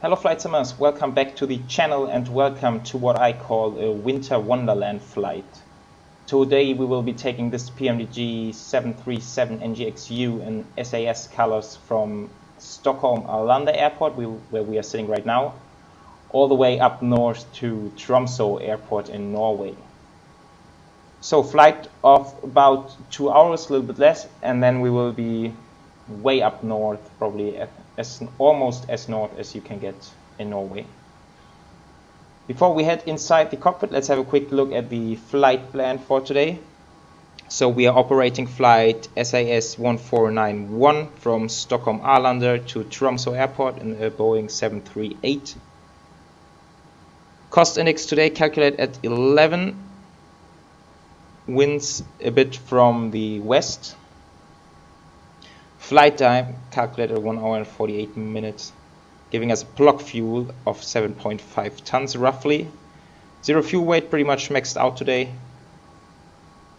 Hello flight simmers, welcome back to the channel and welcome to what I call a winter wonderland flight. Today we will be taking this PMDG 737 NGXu in SAS colors from Stockholm Arlanda Airport, where we are sitting right now, all the way up north to Tromsø Airport in Norway. So flight of about 2 hours, a little bit less, and then we will be way up north, probably almost as north as you can get in Norway. Before we head inside the cockpit, let's have a quick look at the flight plan for today. So we are operating flight SAS 1491 from Stockholm Arlanda to Tromsø Airport in a Boeing 738. Cost index today calculated at 11. Winds a bit from the west. Flight time calculated 1 hour and 48 minutes, giving us a block fuel of 7.5 tons roughly. Zero fuel weight pretty much maxed out today.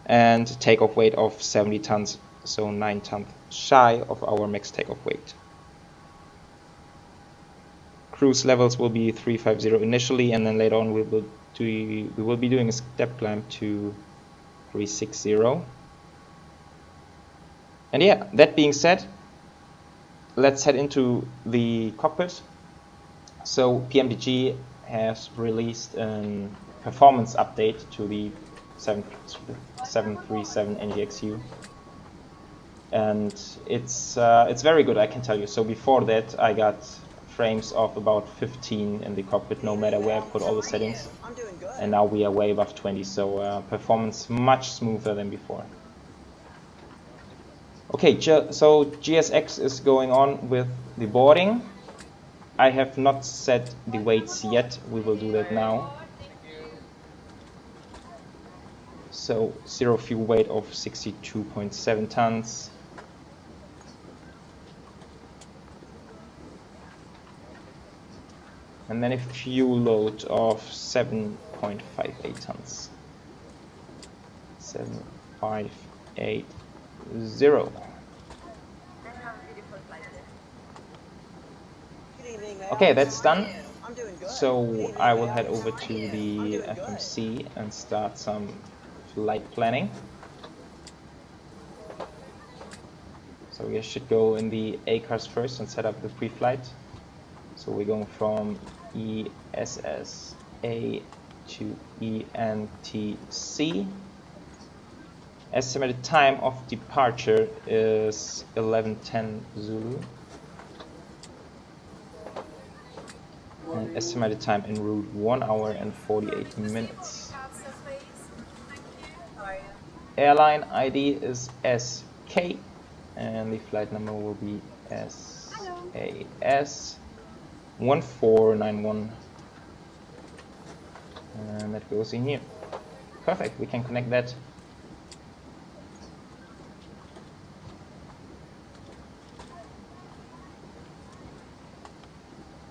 And takeoff weight of 70 tons, so 9 tons shy of our max takeoff weight. Cruise levels will be 350 initially, and then later on we will be doing a step climb to 360. And yeah, that being said, let's head into the cockpit. So PMDG has released a performance update to the 737 NGXu, and it's very good, I can tell you. So before that I got frames of about 15 in the cockpit, no matter where I put all the settings, and now we are way above 20, so performance much smoother than before. Okay, so GSX is going on with the boarding. I have not set the weights yet, we will do that now. So zero fuel weight of 62.7 tons. And then a fuel load of 7.58 tons. 7.580. Okay, that's done. So I will head over to the FMC and start some flight planning. So we should go in the A cars first and set up the pre-flight. So we're going from ESSA to ENTC. Estimated time of departure is 11:10 Zulu. And estimated time en route 1 hour and 48 minutes. Airline ID is SK and the flight number will be SAS 1491. And that goes in here. Perfect, we can connect that.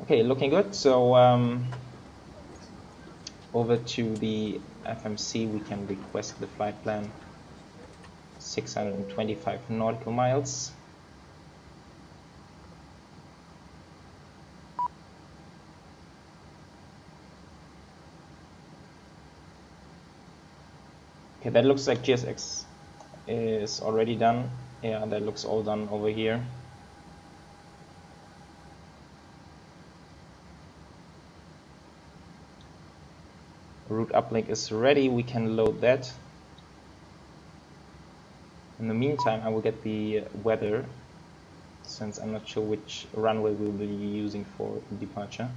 Okay, looking good. So over to the FMC, we can request the flight plan. 625 nautical miles. Okay, that looks like GSX is already done. Yeah, that looks all done over here. Route uplink is ready, we can load that. In the meantime, I will get the weather, since I'm not sure which runway we'll be using for departure.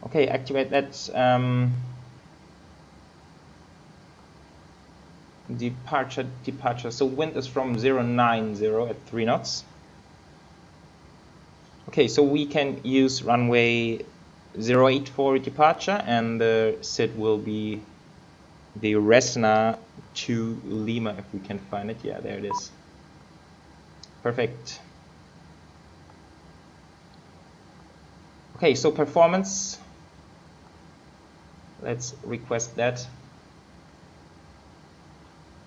Okay, activate that. Departure. So wind is from 090 at 3 knots. Okay, so we can use runway 08 for departure, and the SID will be the Resna to Lima if we can find it. Yeah, there it is. Perfect. Okay, so performance. Let's request that.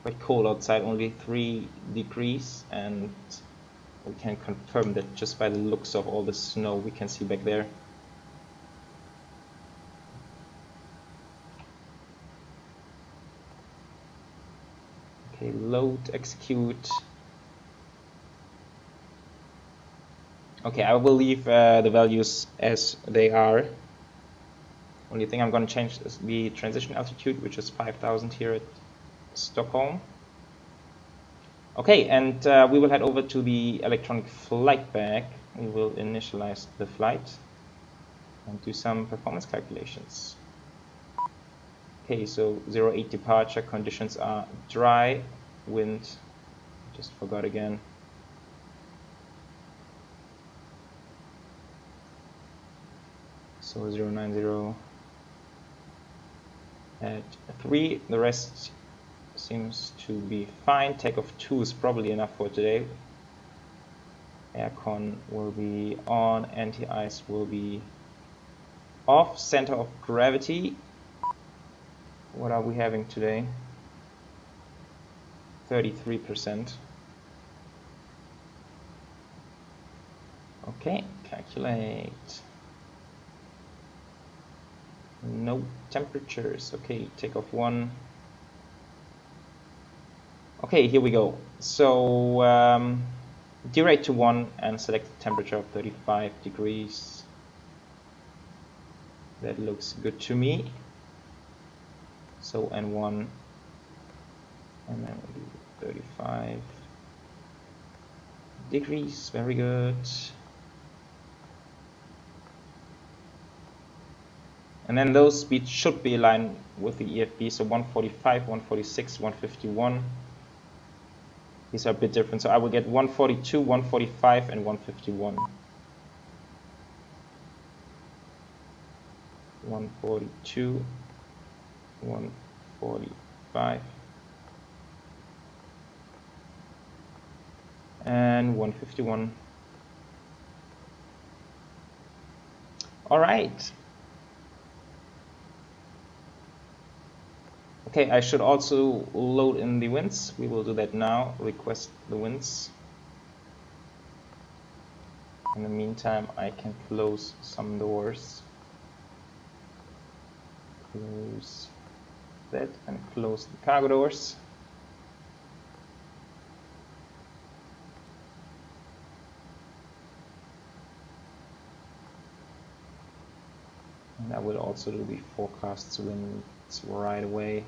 quite cold outside, only 3 degrees, and we can confirm that just by the looks of all the snow we can see back there. Okay, load, execute. Okay, I will leave the values as they are. Only thing I'm going to change is the transition altitude, which is 5,000 here at Stockholm. Okay, and we will head over to the electronic flight bag. We will initialize the flight and do some performance calculations. Okay, so 08 departure, conditions are dry, wind, just forgot again. So 090 at 3, the rest seems to be fine. Takeoff 2 is probably enough for today. Aircon will be on, anti-ice will be off. Center of gravity, what are we having today? 33%. Okay, calculate. No temperatures. Okay, takeoff 1. Okay, here we go. So derate to 1 and select the temperature of 35 degrees. That looks good to me. So N1, and then we'll do 35 degrees. Very good. And then those speeds should be aligned with the EFB. So 145, 146, 151. These are a bit different. So I will get 142, 145, and 151. 142, 145, and 151. All right. Okay, I should also load in the winds. We will do that now. Request the winds. In the meantime, I can close some doors. Close that and close the cargo doors. And I will also do the forecasts winds right away.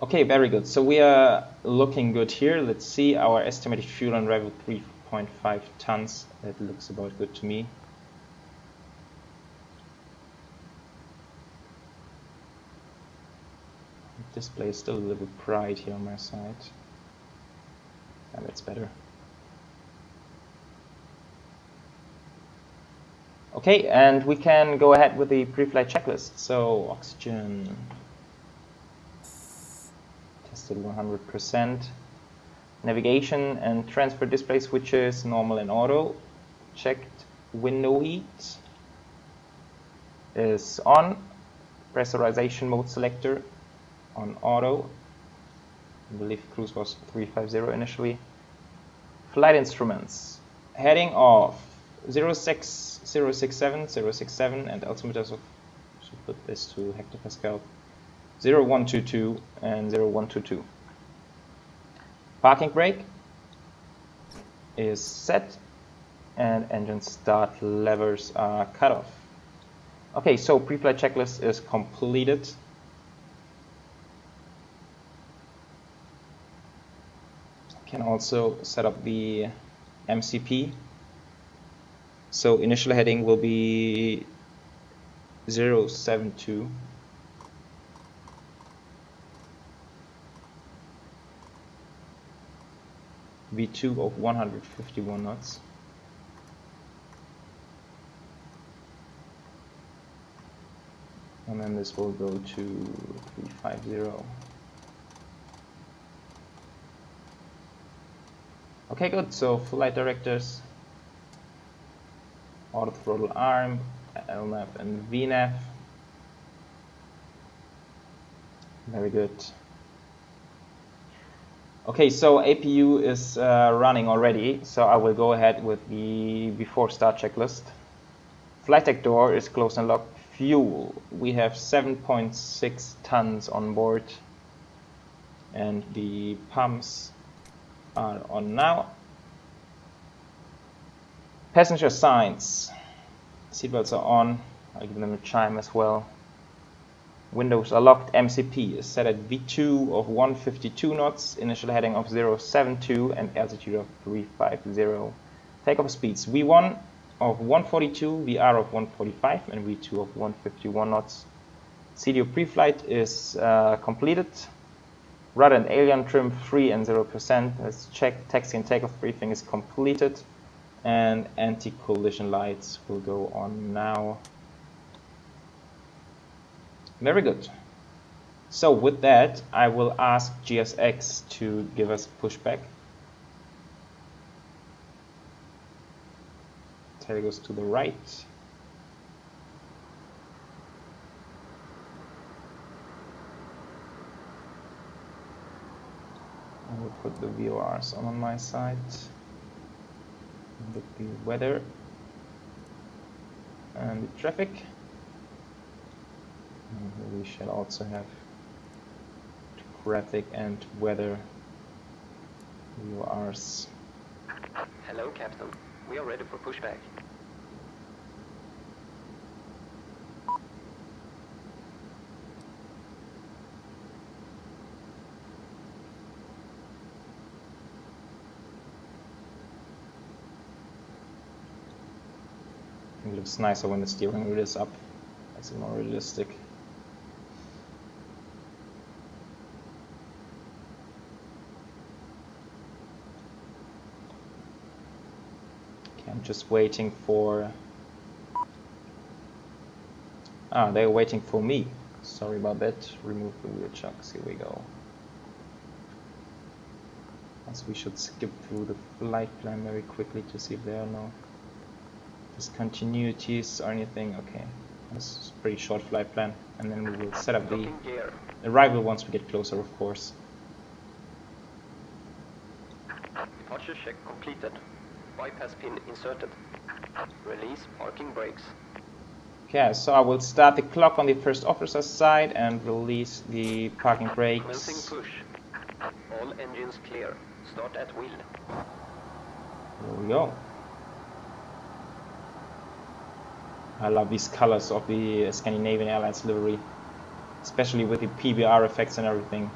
Okay, very good. So we are looking good here. Let's see our estimated fuel on arrival 3.5 tons. That looks about good to me. The display is still a little bit bright here on my side. And that's better. Okay, and we can go ahead with the pre-flight checklist. So oxygen. Tested 100%. Navigation and transfer display switches, normal and auto. Checked. Window heat is on. Pressurization mode selector on auto. I believe cruise was 350 initially. Flight instruments. Heading of 06, 067, 067, and altimeters of, should put this to hectopascal. 0122 and 0122. Parking brake is set and engine start levers are cut off. Okay, so pre-flight checklist is completed. Can also set up the MCP. So initial heading will be 072. V2 of 151 knots. And then this will go to 350. Okay, good. So flight directors, auto throttle arm, LNAV and VNAV. Very good. Okay, so APU is running already, so I will go ahead with the before start checklist. Flight deck door is closed and locked. Fuel, we have 7.6 tons on board, and the pumps are on now. Passenger signs, seatbelts are on. I'll give them a chime as well. Windows are locked. MCP is set at V2 of 152 knots, initial heading of 072 and altitude of 350. Takeoff speeds V1 of 142, VR of 145 and V2 of 151 knots. CDO pre-flight is completed. Rudder and alien trim 3 and 0%. Let's check. Taxi and takeoff briefing is completed. And anti-collision lights will go on now. Very good. So with that, I will ask GSX to give us pushback. Tail goes to the right. I will put the VORs on my side. Look the weather and the traffic. And we shall also have traffic and weather VORs. Hello, Captain. We are ready for pushback. It looks nicer when the steering wheel is up. Makes it more realistic. Okay, I'm just waiting for... they're waiting for me. Sorry about that. Remove the wheel chocks. Here we go. As we should skip through the flight plan very quickly to see if there are no discontinuities or anything. Okay, this is a pretty short flight plan, and then we will set up the arrival once we get closer, of course. Departure check completed. Bypass pin inserted. Release parking brakes. Okay, so I will start the clock on the first officer's side and release the parking brakes. Commencing push. All engines clear. Start at wheel. There we go. I love these colors of the Scandinavian Airlines livery, especially with the PBR effects and everything.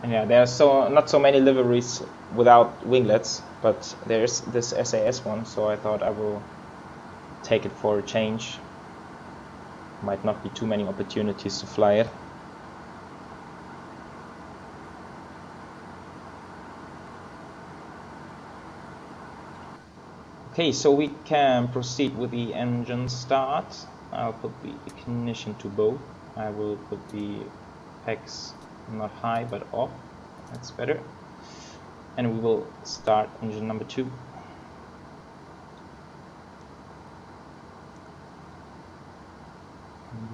And yeah, there are not so many liveries without winglets, but there's this SAS one, so I thought I will take it for a change. Might not be too many opportunities to fly it. Okay, so we can proceed with the engine start. I'll put the ignition to both. I will put the PEX not high but off. That's better. And we will start engine number 2. We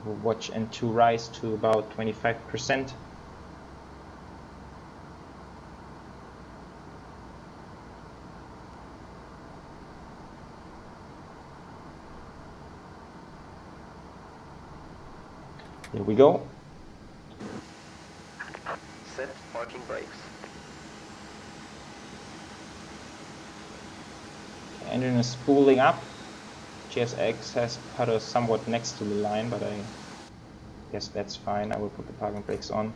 will watch N2 rise to about 25%. Here we go. Set parking brakes. Engine is spooling up. GSX has put us somewhat next to the line, but I guess that's fine. I will put the parking brakes on.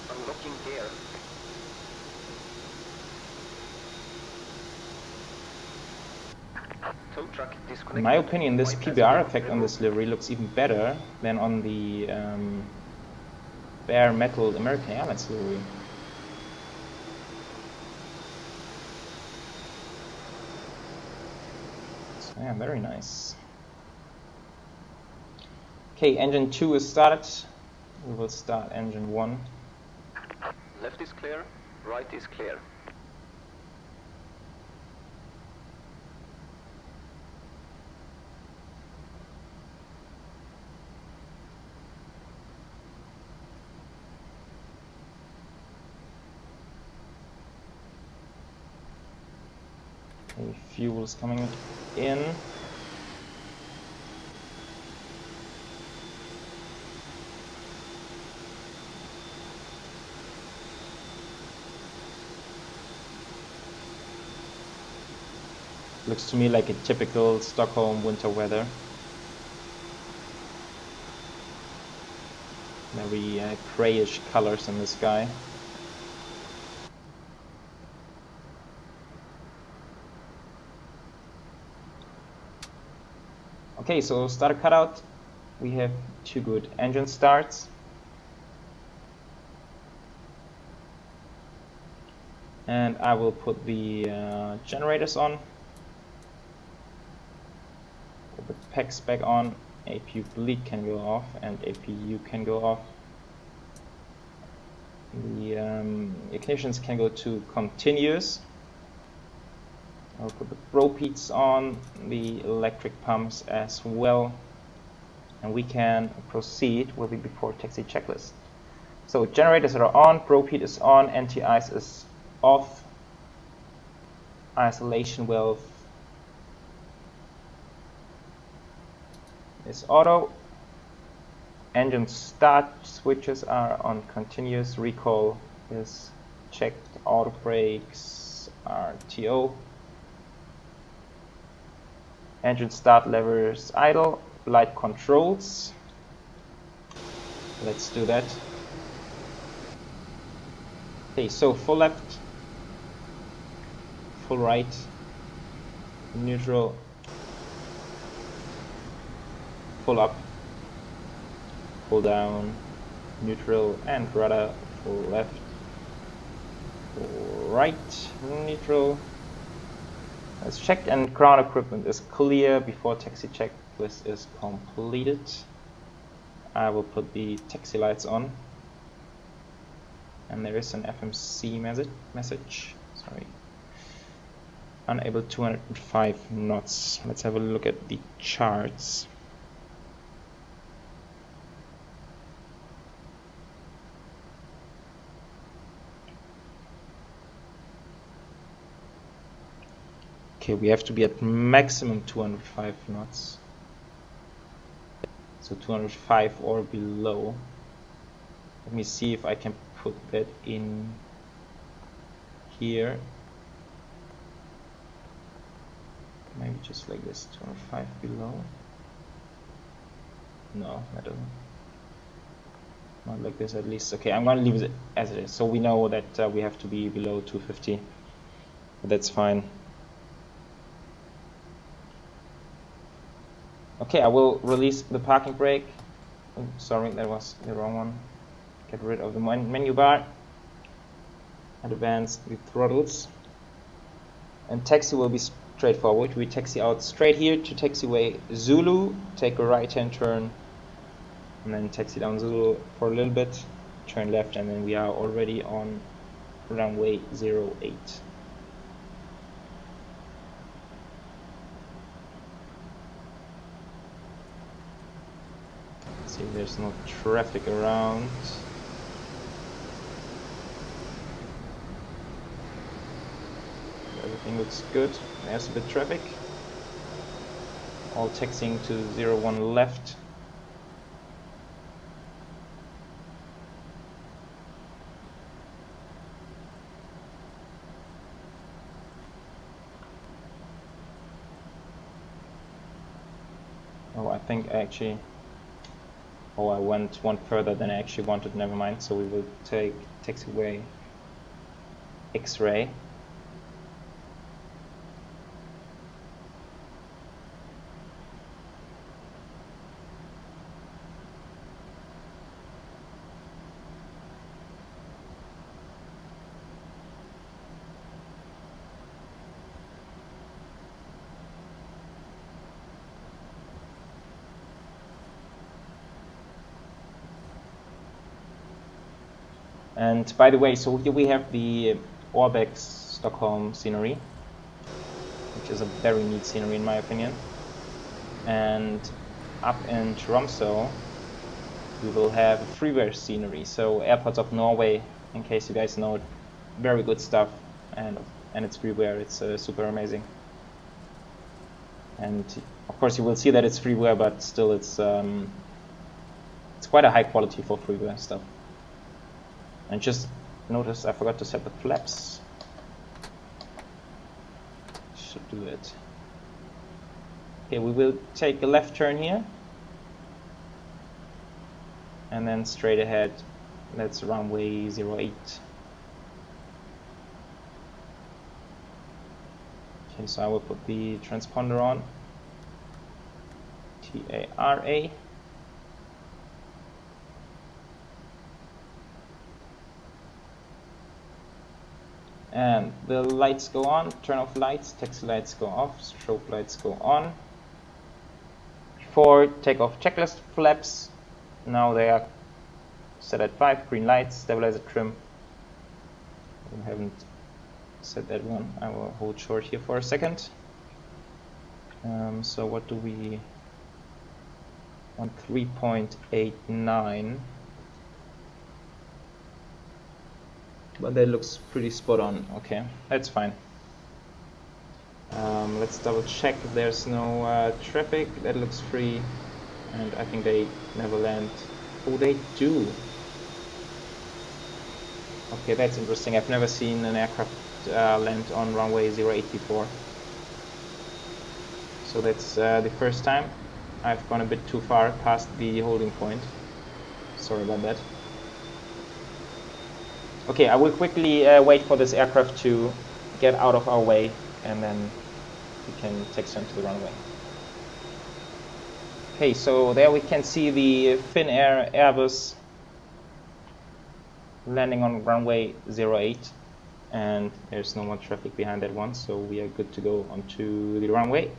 Unlock Changing gear. Tow truck disconnected. In my opinion, this Bypass PBR pin effect on removed. this livery looks even better than on the bare metal American Airlines livery. So yeah, very nice. Okay, engine 2 is started. We will start engine 1. Left is clear, right is clear. Okay, fuel is coming in. Looks to me like a typical Stockholm winter weather. Very grayish colors in the sky. Okay, so starter cutout. We have 2 good engine starts. And I will put the generators on. Put the packs back on. APU bleed can go off and APU can go off. The ignitions can go to continuous. I'll put the bropeats on, the electric pumps as well, and we can proceed with the before taxi checklist. So generators are on, bropeat is on, anti-ice is off, isolation valve is auto, engine start switches are on continuous, recall is checked, auto brakes are TO, engine start levers idle, light controls. Let's do that. Okay, so full left, full right, neutral, full up, full down, neutral, and rudder, full left, full right, neutral. It's checked and ground equipment is clear before taxi checklist is completed. I will put the taxi lights on. And there is an FMC message. Sorry. Unable 205 knots. Let's have a look at the charts. Okay, we have to be at maximum 205 knots. So 205 or below. Let me see if I can put that in here. Maybe just like this, 205 below. No, that doesn't. Not like this at least. Okay, I'm gonna leave it as it is. So we know that we have to be below 250. But that's fine. Okay, I will release the parking brake. Oh, sorry, that was the wrong one. Get rid of the menu bar. Advance the throttles. And taxi will be straightforward. We taxi out straight here to taxiway Zulu, take a right hand turn, and then taxi down Zulu for a little bit, turn left, and then we are already on runway 08. See, there's no traffic around. Everything looks good. There's a bit of traffic. All taxiing to 01 left. Oh, I think actually Oh, I went one further than I actually wanted, never mind. So we will take taxiway X-ray. And by the way, so here we have the ORBX Stockholm scenery, which is a very neat scenery in my opinion. And up in Tromsø, we will have freeware scenery. So airports of Norway, in case you guys know it, very good stuff, and it's freeware. It's super amazing. And of course, you will see that it's freeware, but still, it's quite a high quality for freeware stuff. And just notice I forgot to set the flaps. Should do it. Okay, we will take a left turn here. And then straight ahead, that's runway 08. Okay, so I will put the transponder on. TARA. And the lights go on, turn off lights, taxi lights go off, strobe lights go on. Before takeoff checklist flaps, now they are set at 5, green lights, stabilizer trim. I haven't set that one, I will hold short here for a second. So what do we want? 3.89. But that looks pretty spot on. Okay, that's fine. Let's double check if there's no traffic. That looks free, and I think they never land. Oh, they do. Okay, that's interesting. I've never seen an aircraft land on runway 08 before. So that's the first time. I've gone a bit too far past the holding point. Sorry about that. Okay, I will quickly wait for this aircraft to get out of our way, and then we can taxi onto the runway. Okay, so there we can see the Finnair Airbus landing on runway 08, and there's no more traffic behind that one, so we are good to go onto the runway.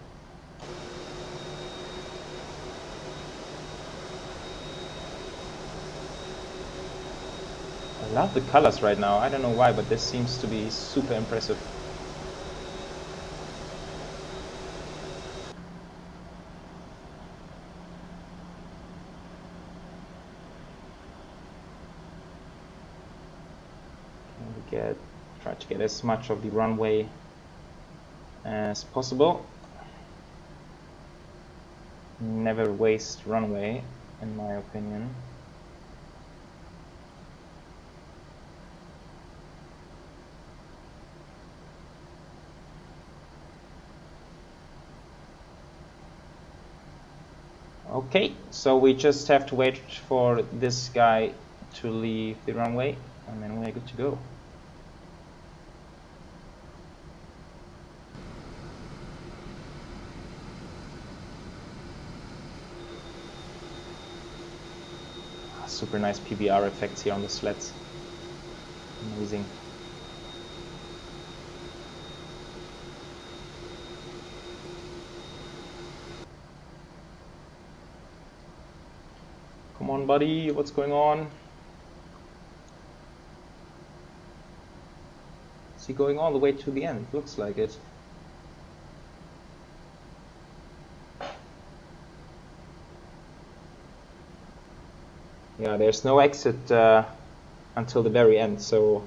I love the colors right now. I don't know why, but this seems to be super impressive. Try to get as much of the runway as possible. Never waste runway, in my opinion. Okay, so we just have to wait for this guy to leave the runway, and then we're good to go. Super nice PBR effects here on the sleds. Amazing. Come on, buddy, what's going on? Is he going all the way to the end? Looks like it. Yeah, there's no exit until the very end, so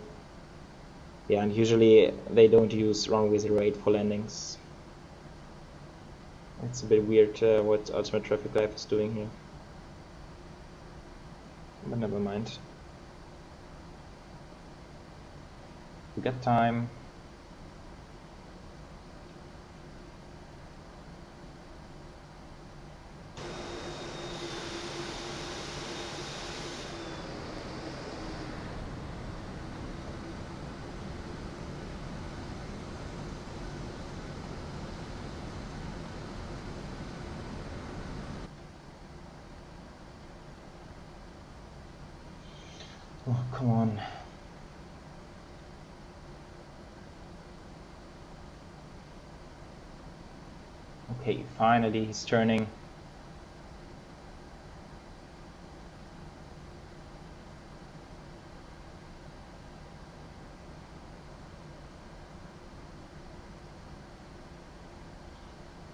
yeah, and usually they don't use runway 08 for landings. It's a bit weird what Ultimate Traffic Life is doing here. But never mind. We got time. Oh, come on. Okay, finally he's turning.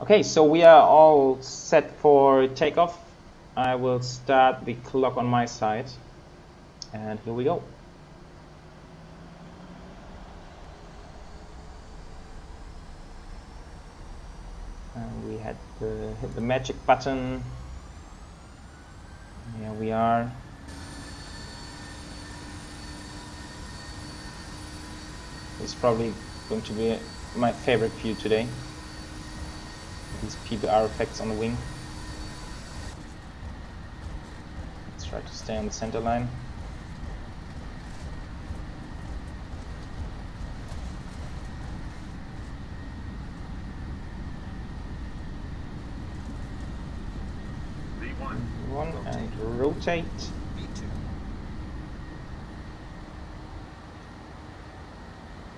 Okay, so we are all set for takeoff. I will start the clock on my side, and here we go. And we had to hit the magic button. Here we are. It's probably going to be my favorite view today. These PBR effects on the wing. Let's try to stay on the center line. One and rotate.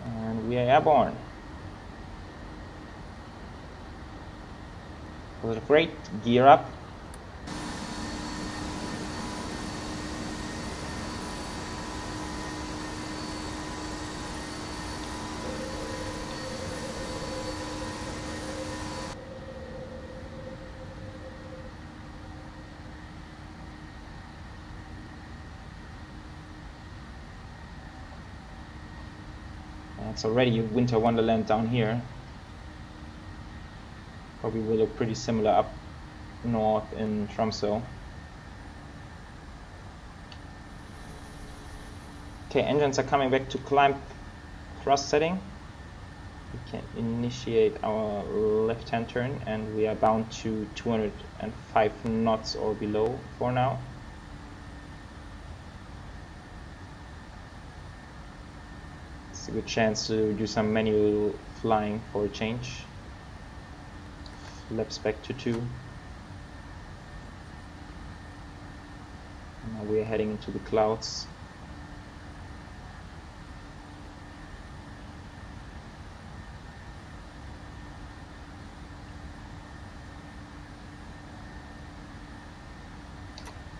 And we are airborne. Was it great? Gear up. It's already a winter wonderland down here. Probably will look pretty similar up north in Tromsø. Okay, engines are coming back to climb thrust setting. We can initiate our left-hand turn, and we are bound to 205 knots or below for now. It's a good chance to do some manual flying for a change. Flaps back to 2. And now we are heading into the clouds.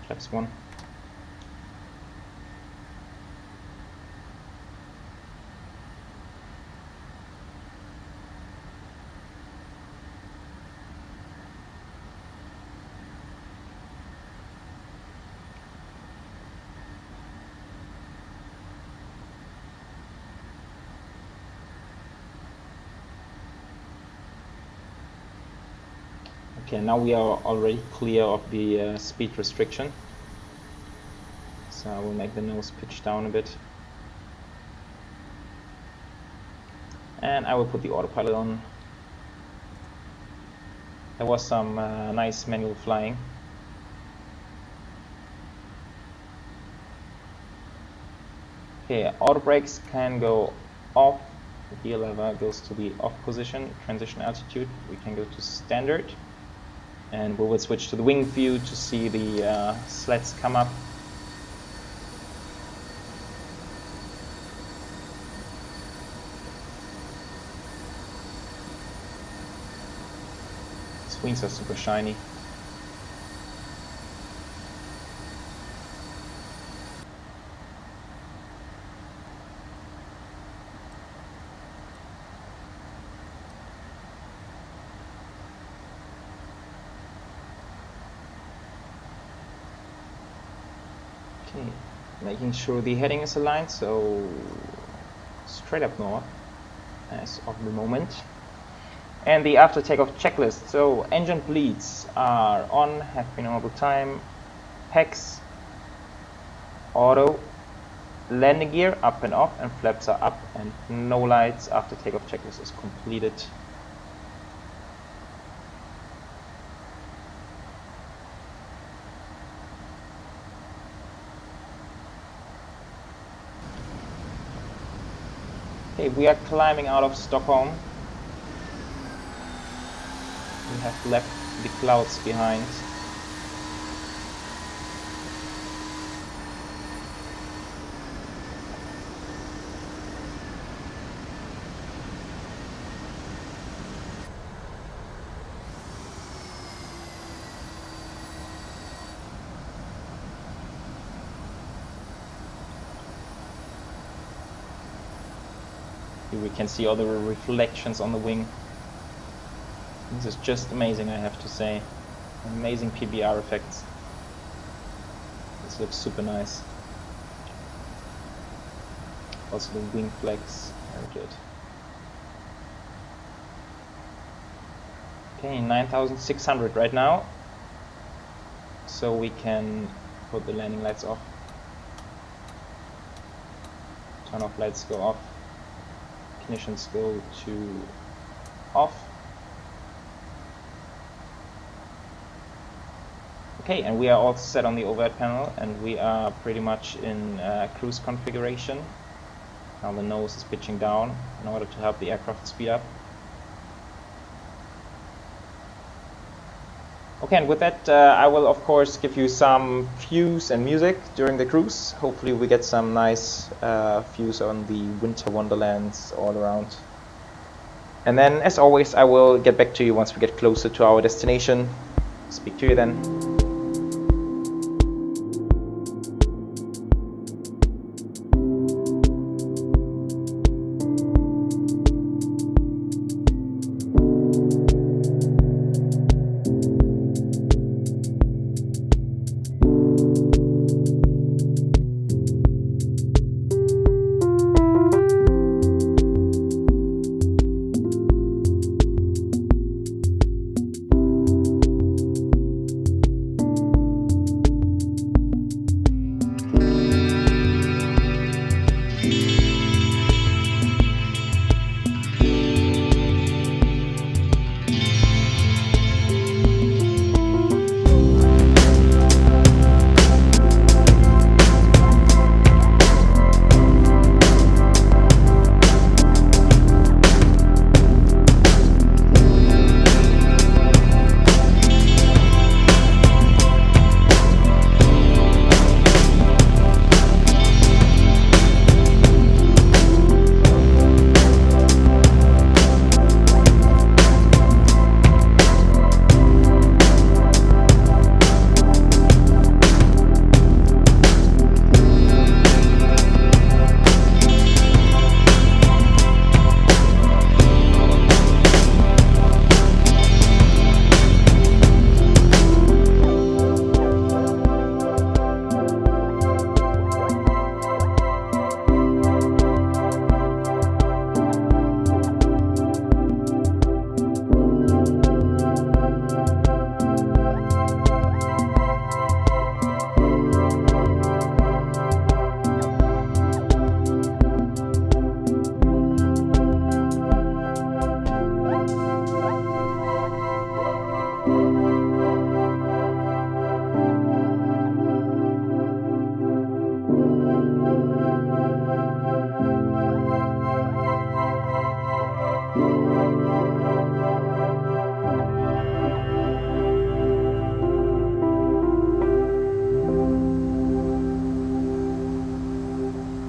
Flaps 1. Okay, now we are already clear of the speed restriction. So I will make the nose pitch down a bit. And I will put the autopilot on. There was some nice manual flying. Okay, auto brakes can go off. The gear lever goes to the off position. Transition altitude, we can go to standard. And we will switch to the wing view to see the sleds come up. These wings are super shiny. Okay, making sure the heading is aligned, so straight up north as of the moment. And the after takeoff checklist. So engine bleeds are on, have been all the time. PEX, auto, landing gear up and off, and flaps are up, and no lights after takeoff checklist is completed. Okay, we are climbing out of Stockholm. We have left the clouds behind. Here we can see all the reflections on the wing. This is just amazing, I have to say. Amazing PBR effects. This looks super nice. Also the wing flex, very good. Okay, 9,600 right now. So we can put the landing lights off. Turn off lights go off. Ignitions go to off. Okay, and we are all set on the overhead panel, and we are pretty much in cruise configuration. Now the nose is pitching down in order to help the aircraft speed up. Okay, and with that I will of course give you some views and music during the cruise. Hopefully we get some nice views on the winter wonderlands all around. And then as always I will get back to you once we get closer to our destination. Speak to you then.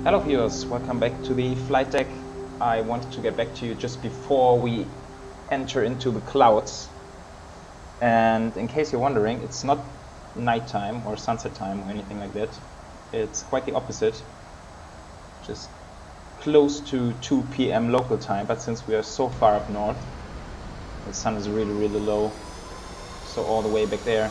Hello viewers, welcome back to the flight deck. I wanted to get back to you just before we enter into the clouds. And in case you're wondering, it's not nighttime or sunset time or anything like that. It's quite the opposite. Just close to 2 p.m. local time, but since we are so far up north, the sun is really low. So all the way back there.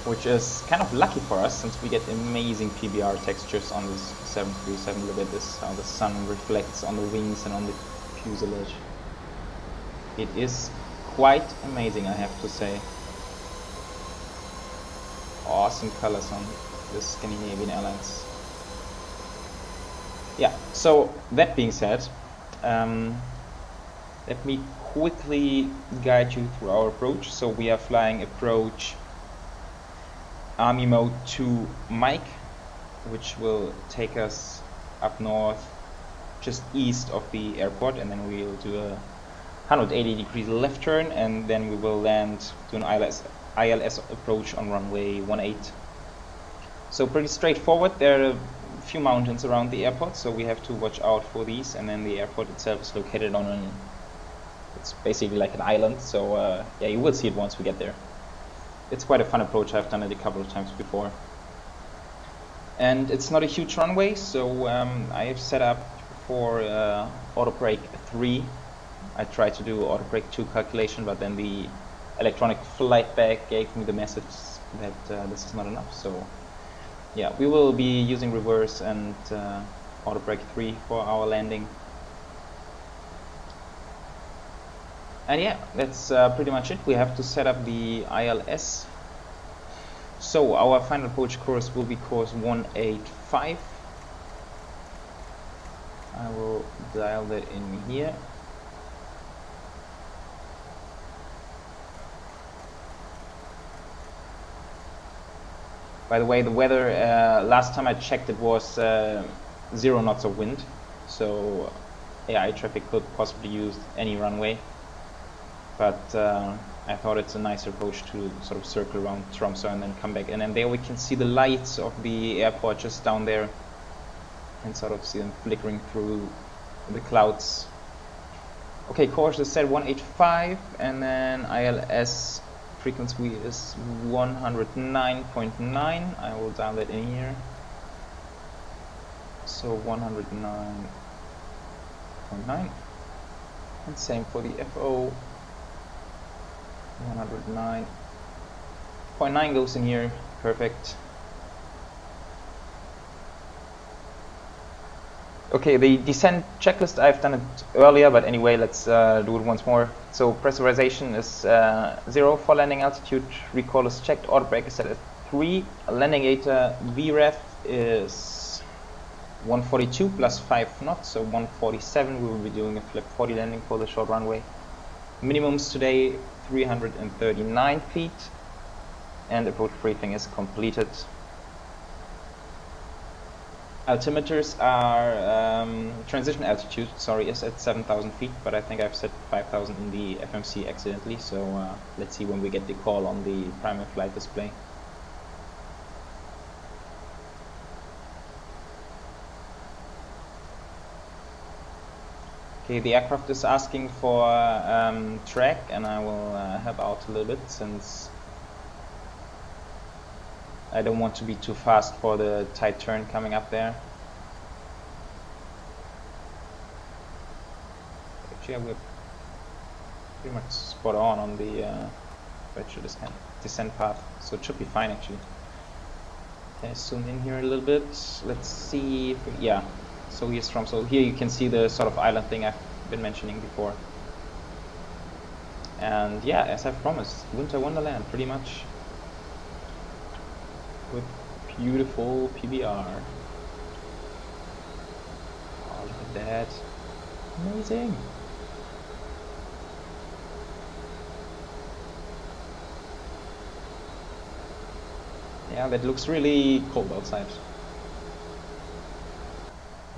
Which is kind of lucky for us since we get amazing PBR textures on this 737. Look at this, how the sun reflects on the wings and on the fuselage. It is quite amazing, I have to say. Awesome colors on the Scandinavian Airlines. Yeah, so that being said, let me quickly guide you through our approach. So we are flying approach Army mode to Mike, which will take us up north just east of the airport, and then we'll do a 180 degrees left turn, and then we will land to an ILS approach on runway 18. So pretty straightforward. There are a few mountains around the airport, so we have to watch out for these, and then the airport itself is located on an, it's basically like an island, so yeah, you will see it once we get there. It's quite a fun approach. I've done it a couple of times before. And it's not a huge runway, so I have set up for auto brake 3. I tried to do auto brake 2 calculation, but then the electronic flight bag gave me the message that this is not enough. So yeah, we will be using reverse and auto brake 3 for our landing. And yeah, that's pretty much it. We have to set up the ILS. So our final approach course will be course 185. I will dial that in here. By the way, the weather, last time I checked, it was 0 knots of wind. So yeah, air traffic could possibly use any runway. But I thought it's a nice approach to sort of circle around Tromsø and then come back. And then there we can see the lights of the airport just down there. And sort of see them flickering through the clouds. Okay, course is set 185, and then ILS frequency is 109.9. I will dial that in here. So 109.9. And same for the FO. 109.9 goes in here. Perfect. Okay, the descent checklist, I've done it earlier, but anyway, let's do it once more. So pressurization is 0 for landing altitude, recoil is checked, auto brake is set at 3, landing gator VREF is 142 plus 5 knots, so 147. We will be doing a flip 40 landing for the short runway. Minimums today 339 feet, and approach briefing is completed. Altimeters are transition altitude, sorry, is at 7,000 feet, but I think I've set 5,000 in the FMC accidentally, so let's see when we get the call on the primary flight display. Okay, the aircraft is asking for track, and I will help out a little bit since I don't want to be too fast for the tight turn coming up there. Actually, we're pretty much spot on the descent path, so it should be fine actually. Okay, zoom in here a little bit. Let's see if yeah. So here's Tromsø. So here you can see the sort of island thing I've been mentioning before. And yeah, as I've promised, winter wonderland pretty much. With beautiful PBR. Oh, look at that. Amazing. Yeah, that looks really cold outside.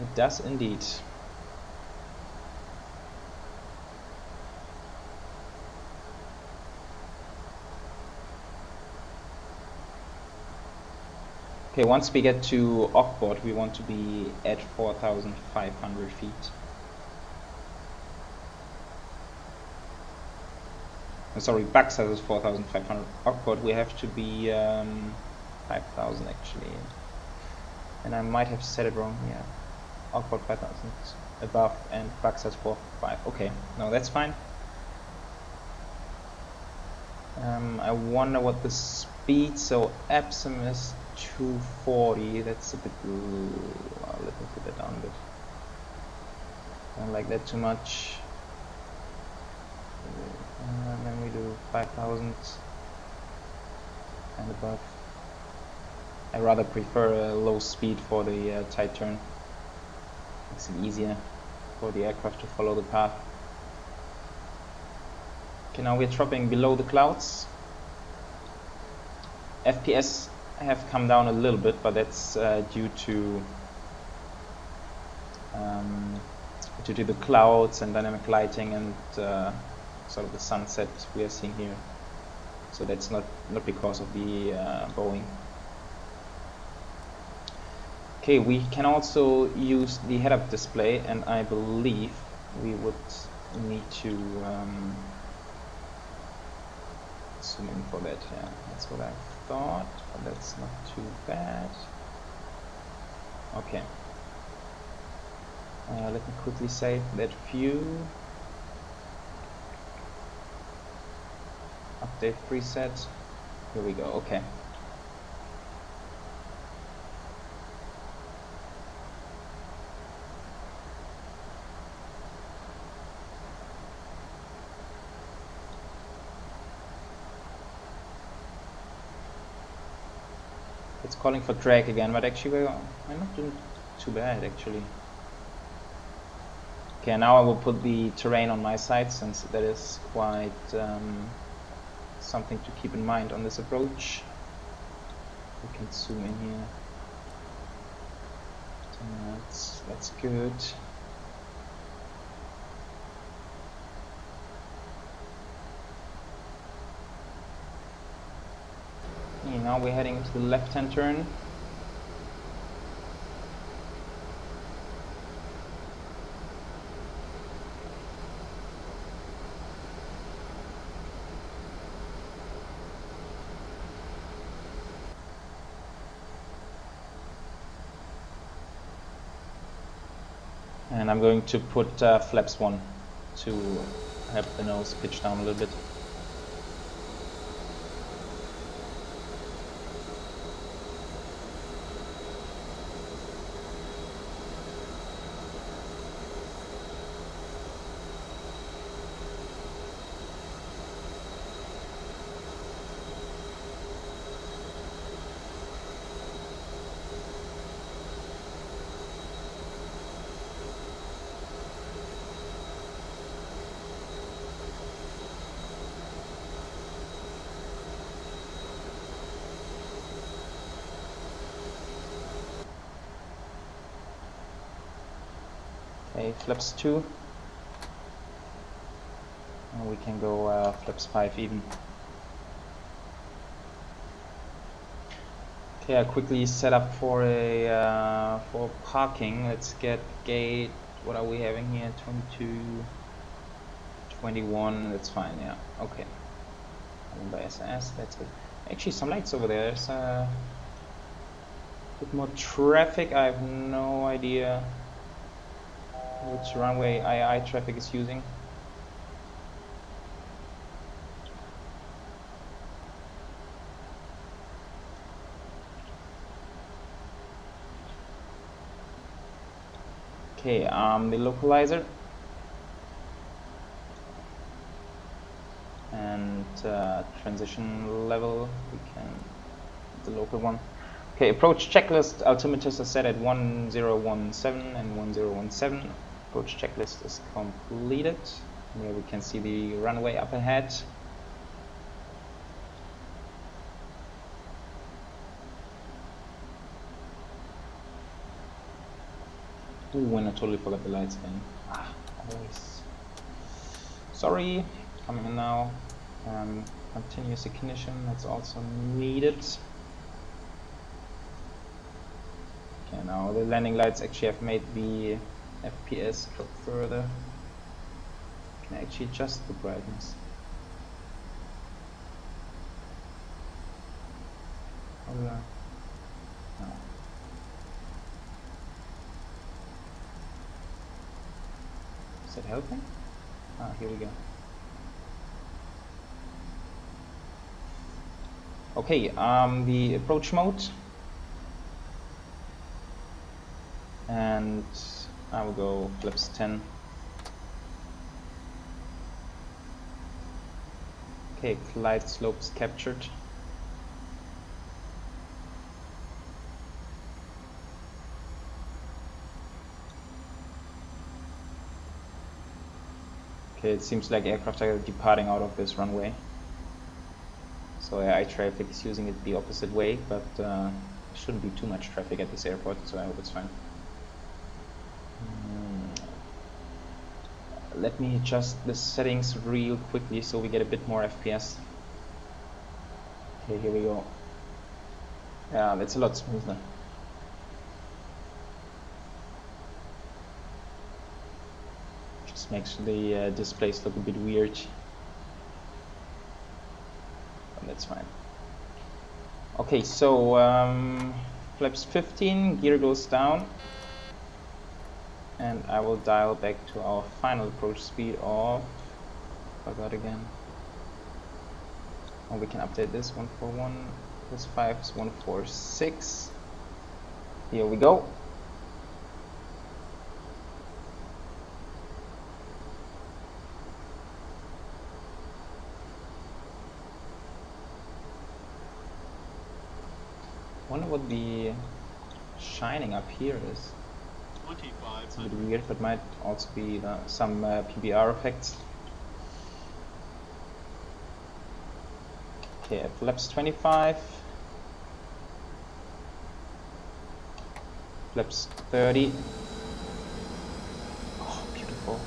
It does indeed. Okay, once we get to Ockport, we want to be at 4,500 feet. Sorry, backside is 4,500. Ockport, we have to be 5,000 actually. And I might have said it wrong. Yeah, Ockport 5,000 above and backside 4,500. Okay, no, that's fine. I wonder what the speed. So Epsom is 240. That's a bit. Let me put that down a bit. Don't like that too much. And then we do 5,000 and above. I rather prefer a low speed for the tight turn. Makes it easier for the aircraft to follow the path. Okay, now we're dropping below the clouds. FPS have come down a little bit, but that's due to the clouds and dynamic lighting and sort of the sunset we are seeing here. So that's not because of the Boeing. Okay, we can also use the head-up display, and I believe we would need to zoom in for that. Yeah, that's what I thought, but that's not too bad. Okay. Let me quickly save that view. Update preset. Here we go. Okay. It's calling for drag again, but actually we're not doing too bad actually. Okay, now I will put the terrain on my side, since that is quite something to keep in mind on this approach. We can zoom in here. That's good. Okay, now we're heading into the left-hand turn. And I'm going to put flaps 1 to have the nose pitch down a little bit. Okay, flaps 2. And we can go flaps 5 even. Okay, I quickly set up for a for parking. Let's get gate. What are we having here? 22, 21. That's fine. Yeah. Okay. Owned by SAS. That's good. Actually, some lights over there. There's a bit more traffic. I have no idea which runway II traffic is using. Okay, the localizer and transition level, we can the local one. Okay, approach checklist altimeters are set at 1017 and 1017. Approach checklist is completed. Here we can see the runway up ahead. Ooh, and I totally forgot the lights again. Always. Sorry. Coming in now. Continuous ignition, that's also needed. Okay, now the landing lights actually have made the FPS drop further. Can I actually adjust the brightness? Oh, yeah. No. Is that helping? Ah, here we go. Okay, the approach mode. And I will go flaps 10. Okay, glide slopes captured. Okay, it seems like aircraft are departing out of this runway. So AI traffic is using it the opposite way, but there shouldn't be too much traffic at this airport, so I hope it's fine. Let me adjust the settings real quickly so we get a bit more FPS. Okay, here we go. Yeah, that's a lot smoother. Just makes the displays look a bit weird. But that's fine. Okay, so flaps 15, gear goes down. and I will dial back to our final approach speed of, forgot again. Oh, we can update this. 141 plus 5 is 146. Here we go. Wonder what the shining up here is. It's a bit weird, but might also be some PBR effects. Okay, at flaps 25, flaps 30. Oh, beautiful.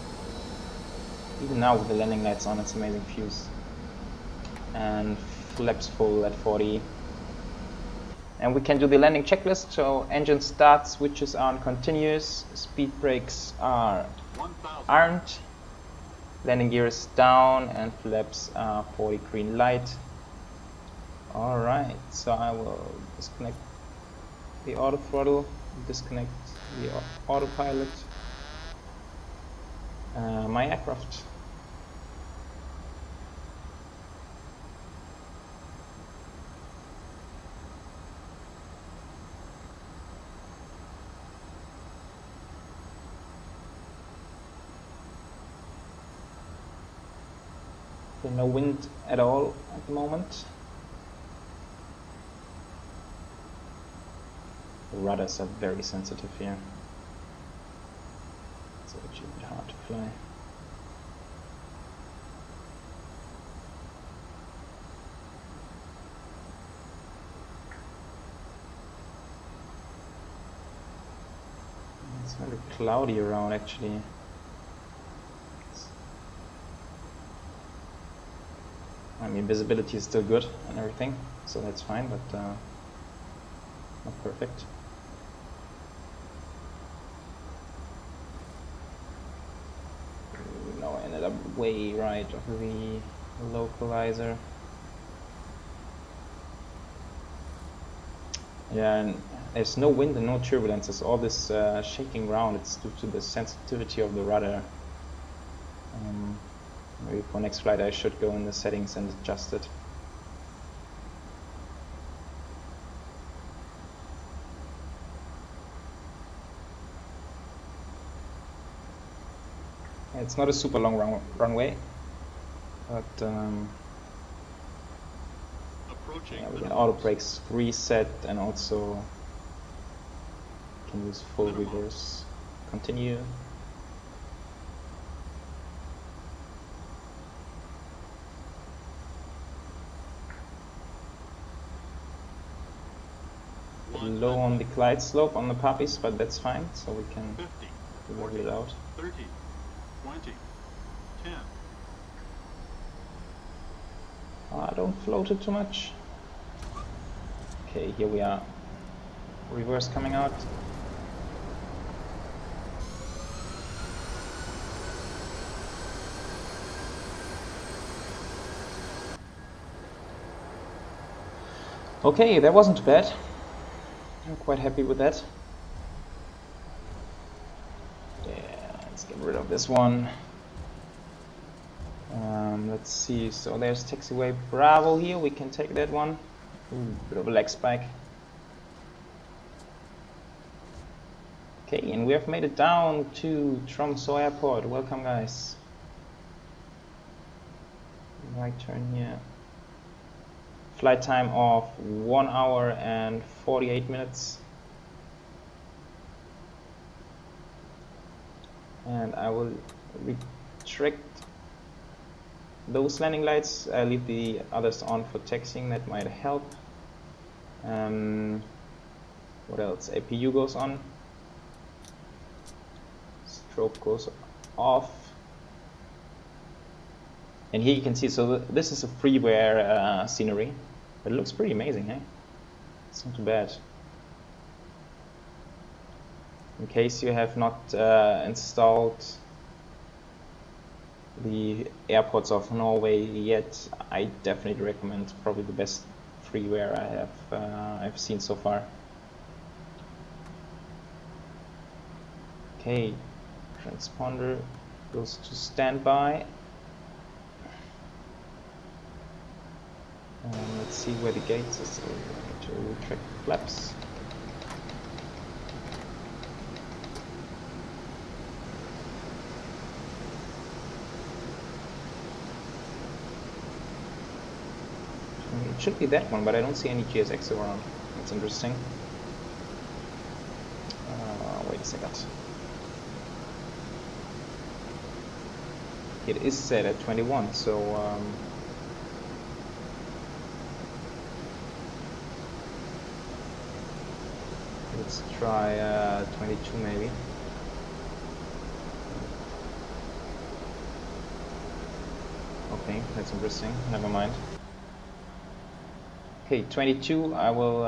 Even now with the landing lights on, it's amazing views. And flaps full at 40. And we can do the landing checklist. So engine start, switches are on continuous, speed brakes aren't, landing gear is down, and flaps are 40 green light. Alright, so I will disconnect the auto throttle, disconnect the autopilot, my aircraft. No wind at all at the moment. The rudders are very sensitive here. It's actually a bit hard to fly. It's very cloudy around actually. I mean, visibility is still good and everything, so that's fine, but not perfect. No, I ended up way right of the localizer. Yeah, and there's no wind and no turbulences. All this shaking around, it's due to the sensitivity of the rudder. Maybe for next flight I should go in the settings and adjust it. It's not a super long runway, but yeah, we can auto brakes reset and also can use full reverse. Continue. Low on the glide slope on the puppies, but that's fine, so we can level it out. 30, 20, 10. Don't float it too much. Okay, here we are. Reverse coming out. Okay, that wasn't bad. I'm quite happy with that. Yeah, let's get rid of this one. Let's see, so there's taxiway Bravo here, we can take that one. Ooh, bit of a leg spike. Okay, and we have made it down to Tromsø airport. Welcome, guys. Right turn here. Flight time of 1 hour and 48 minutes. And I will restrict those landing lights. I'll leave the others on for taxiing, that might help. What else? APU goes on. Strobe goes off. And here you can see, so this is a freeware scenery. It looks pretty amazing, eh? It's not too bad. In case you have not installed the airports of Norway yet, I definitely recommend. Probably the best freeware I've seen so far. Okay, Transponder goes to standby. Let's see where the gates is. So we need to retract the flaps. It should be that one, but I don't see any GSX around. That's interesting. Wait a second. It is set at 21, so let's try 22 maybe. Okay, that's interesting. Never mind. Okay, 22. I will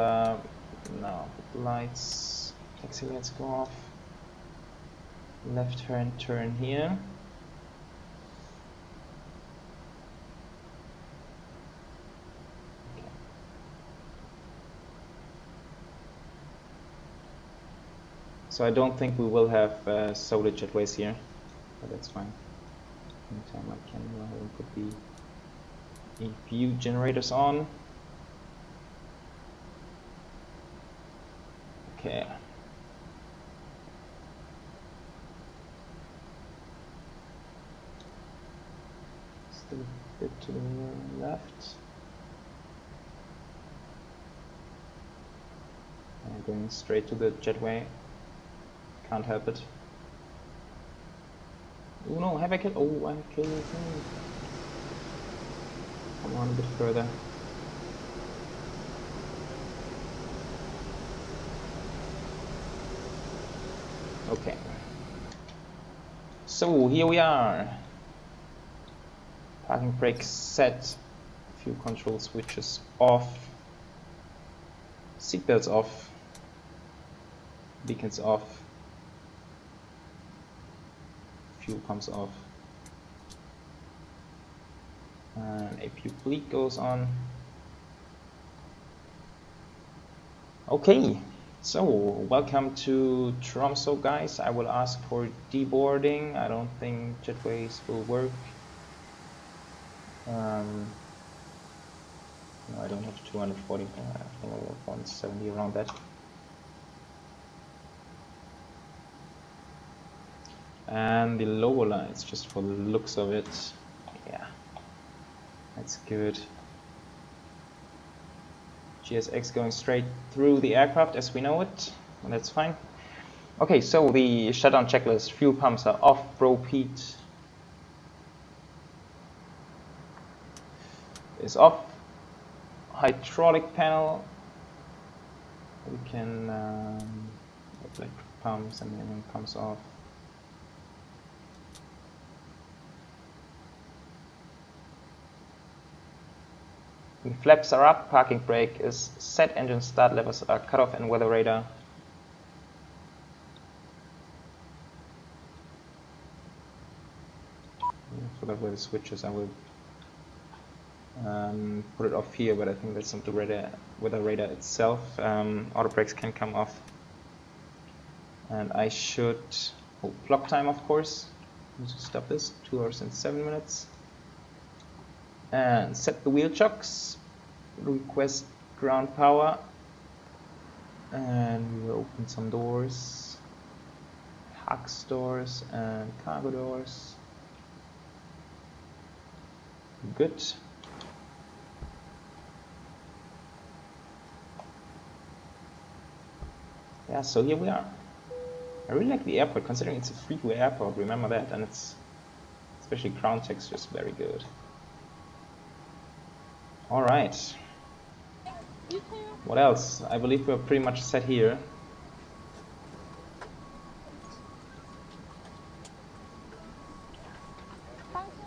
now lights, taxi lights go off. Left hand turn here. Okay. So I don't think we will have solid jetways here, but that's fine. Meantime, I can put the EPU generators on. Okay. Still a bit to the left. And going straight to the jetway. Can't help it. Oh no, have I killed? Oh, I killed it. Come on a bit further. Okay. So here we are. Parking brakes set. Fuel control switches off. Seatbelts off. Beacons off. Fuel pumps off. And APU bleed goes on. Okay. So, welcome to Tromsø, guys. I will ask for deboarding. I don't think jetways will work. No, I don't have 240. I think I will have 170 around that. And the lower lights, just for the looks of it. Yeah, that's good. GSX going straight through the aircraft as we know it, and that's fine. Okay, so the shutdown checklist. Fuel pumps are off, probe heat is off, hydraulic panel, we can electric pumps and then pumps off. The flaps are up, parking brake is set, engine start levels are cut off, and weather radar. I forgot where the switch is. I will put it off here, but I think that's not the weather radar itself. Auto brakes can come off. And I should hold clock time, of course. Need to stop this, 2 hours and 7 minutes. And set the wheel chocks, request ground power, and we will open some doors, hux doors and cargo doors. Good. Yeah, so here we are. I really like the airport, considering it's a freeway airport, remember that, and it's especially ground texture is very good. Alright. What else? I believe we're pretty much set here.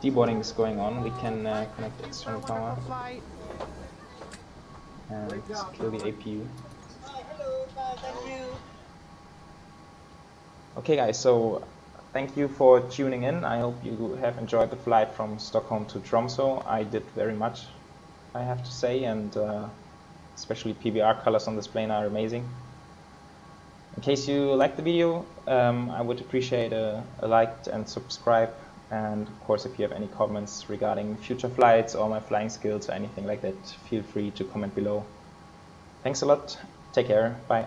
Deboarding is going on. We can connect external power and secure the APU. Okay guys, so thank you for tuning in. I hope you have enjoyed the flight from Stockholm to Tromsø. I did very much, I have to say, and especially PBR colors on this plane are amazing. In case you liked the video, I would appreciate a like and subscribe. And of course, if you have any comments regarding future flights or my flying skills or anything like that, feel free to comment below. Thanks a lot. Take care. Bye.